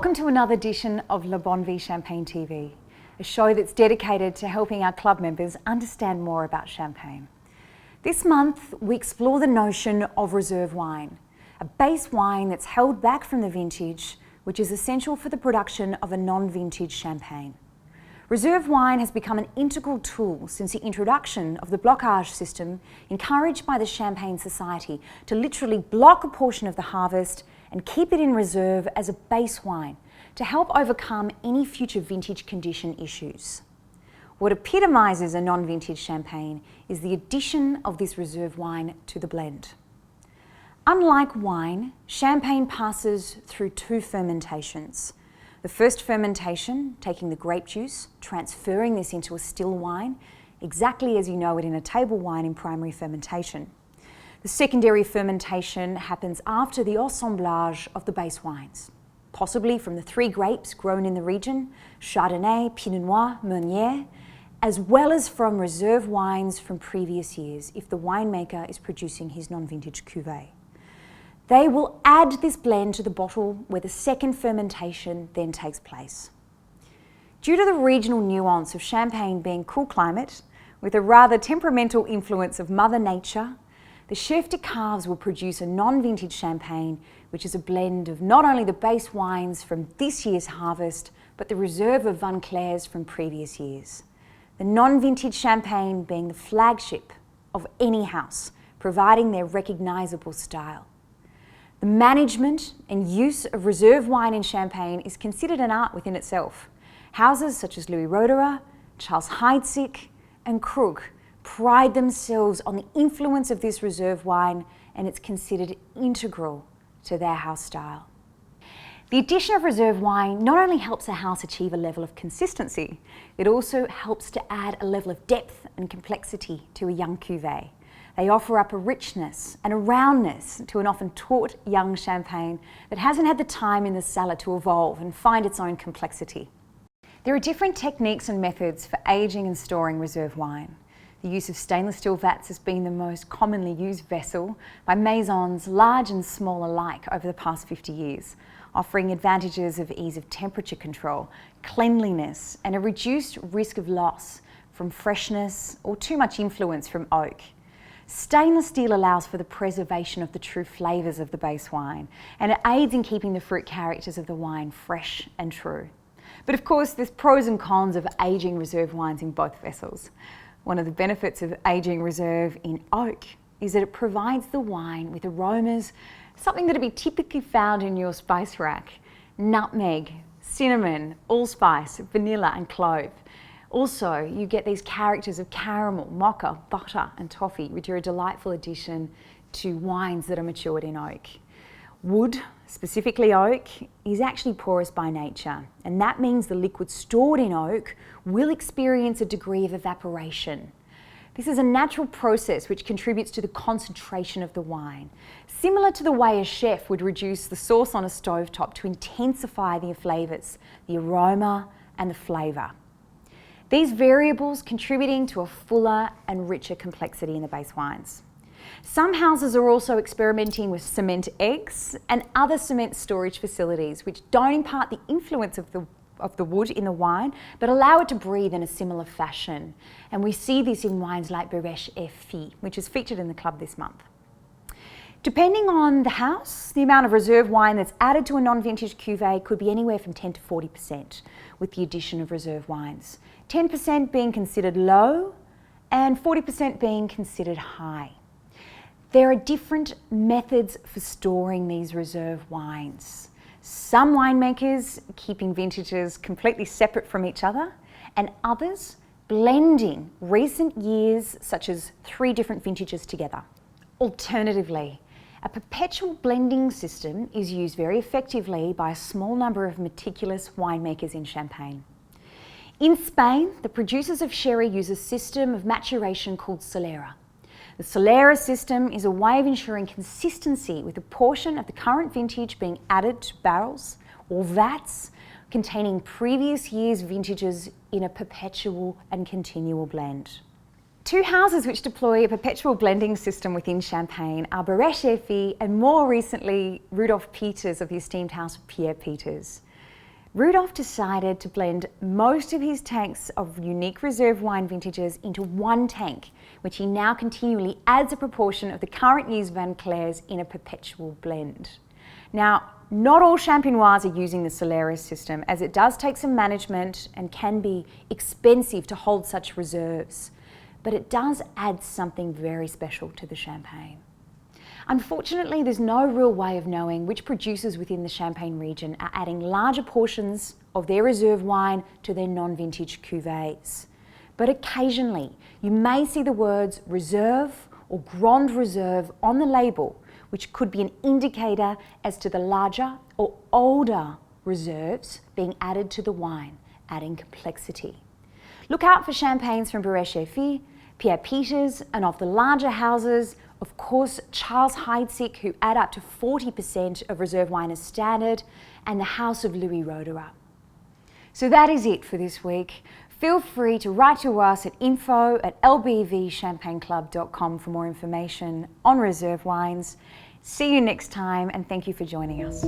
Welcome to another edition of Bonne Vie Champagne TV, a show that's dedicated to helping our club members understand more about champagne. This month, we explore the notion of reserve wine, a base wine that's held back from the vintage, which is essential for the production of a non-vintage champagne. Reserve wine has become an integral tool since the introduction of the blockage system encouraged by the Champagne Society to literally block a portion of the harvest and keep it in reserve as a base wine to help overcome any future vintage condition issues. What epitomises a non-vintage champagne is the addition of this reserve wine to the blend. Unlike wine, champagne passes through two fermentations. The first fermentation, taking the grape juice, transferring this into a still wine, exactly as you know it in a table wine in primary fermentation. The secondary fermentation happens after the assemblage of the base wines, possibly from the three grapes grown in the region, Chardonnay, Pinot Noir, Meunier, as well as from reserve wines from previous years if the winemaker is producing his non-vintage cuvée. They will add this blend to the bottle where the second fermentation then takes place. Due to the regional nuance of Champagne being cool climate, with a rather temperamental influence of Mother Nature, the chef de caves will produce a non-vintage champagne, which is a blend of not only the base wines from this year's harvest, but the reserve of Vin Clairs from previous years. The non-vintage champagne being the flagship of any house, providing their recognisable style. The management and use of reserve wine in Champagne is considered an art within itself. Houses such as Louis Roederer, Charles Heidsieck and Krug pride themselves on the influence of this reserve wine, and it's considered integral to their house style. The addition of reserve wine not only helps a house achieve a level of consistency, it also helps to add a level of depth and complexity to a young cuvée. They offer up a richness and a roundness to an often taut young champagne that hasn't had the time in the cellar to evolve and find its own complexity. There are different techniques and methods for aging and storing reserve wine. The use of stainless steel vats has been the most commonly used vessel by maisons large and small alike over the past 50 years, offering advantages of ease of temperature control, cleanliness, and a reduced risk of loss from freshness or too much influence from oak. Stainless steel allows for the preservation of the true flavours of the base wine, and it aids in keeping the fruit characters of the wine fresh and true. But of course, there's pros and cons of aging reserve wines in both vessels. One of the benefits of aging reserve in oak is that it provides the wine with aromas, something that would be typically found in your spice rack: nutmeg, cinnamon, allspice, vanilla and clove. Also, you get these characters of caramel, mocha, butter and toffee, which are a delightful addition to wines that are matured in oak. Wood, specifically oak, is actually porous by nature, and that means the liquid stored in oak will experience a degree of evaporation. This is a natural process which contributes to the concentration of the wine, similar to the way a chef would reduce the sauce on a stovetop to intensify the flavours, the aroma and the flavour. These variables contributing to a fuller and richer complexity in the base wines. Some houses are also experimenting with cement eggs and other cement storage facilities which don't impart the influence of the wood in the wine, but allow it to breathe in a similar fashion. And we see this in wines like Berèche et Fille, which is featured in the club this month. Depending on the house, the amount of reserve wine that's added to a non-vintage cuvée could be anywhere from 10 to 40% with the addition of reserve wines. 10% being considered low and 40% being considered high. There are different methods for storing these reserve wines. Some winemakers keeping vintages completely separate from each other, and others blending recent years, such as 3 different vintages together. Alternatively, a perpetual blending system is used very effectively by a small number of meticulous winemakers in Champagne. In Spain, the producers of sherry use a system of maturation called Solera. The Solera system is a way of ensuring consistency with a portion of the current vintage being added to barrels or vats containing previous year's vintages in a perpetual and continual blend. Two houses which deploy a perpetual blending system within Champagne are Berèche et Fille and more recently Rudolf Peters of the esteemed house of Pierre Peters. Rudolph decided to blend most of his tanks of unique reserve wine vintages into one tank, which he now continually adds a proportion of the current year's Van Clairs in a perpetual blend. Now, not all champenois are using the Solera system, as it does take some management and can be expensive to hold such reserves, but it does add something very special to the champagne. Unfortunately, there's no real way of knowing which producers within the Champagne region are adding larger portions of their reserve wine to their non-vintage cuvées. But occasionally, you may see the words Reserve or Grand Reserve on the label, which could be an indicator as to the larger or older reserves being added to the wine, adding complexity. Look out for champagnes from Bourget-Chaffee, Pierre Peters, and of the larger houses, of course, Charles Heidsieck, who add up to 40% of reserve wine as standard, and the House of Louis Roederer. So that is it for this week. Feel free to write to us at info@lbvchampagneclub.com for more information on reserve wines. See you next time, and thank you for joining us.